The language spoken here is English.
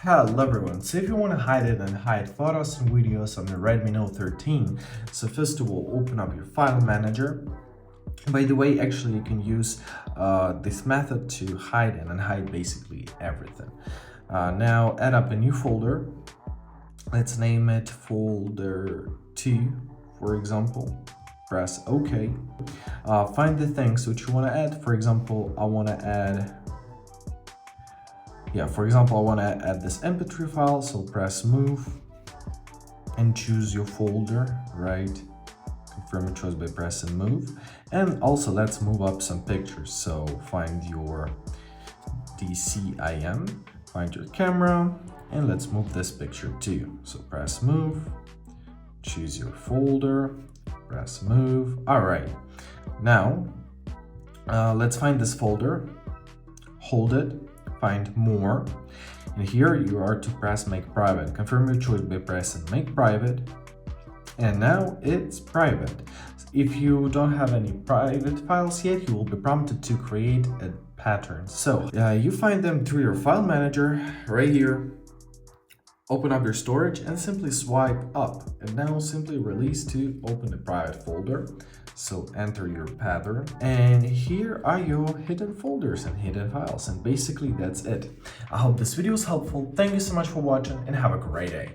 Hello everyone, so if you want to hide it and hide photos and videos on the Redmi Note 13, so first of all open up your file manager. By the way, actually you can use this method to hide and unhide basically everything. Now add up a new folder. Let's name it folder 2, for example. Press OK. Find the things which you want to add. For example, I want to add this mp3 file, so press move and choose your folder, right? Confirm your choice by pressing move. And also let's move up some pictures. So find your DCIM, find your camera, and let's move this picture too. So press move, choose your folder, press move. All right, now let's find this folder, hold it, find more, and here you are to press make private. Confirm your choice by pressing make private, and now it's private. If you don't have any private files yet, you will be prompted to create a pattern. So you find them through your file manager right here. Open up your storage and simply swipe up, and now simply release to open the private folder. So enter your pattern, and here are your hidden folders and hidden files, and basically that's it. I hope this video was helpful. Thank you so much for watching and have a great day.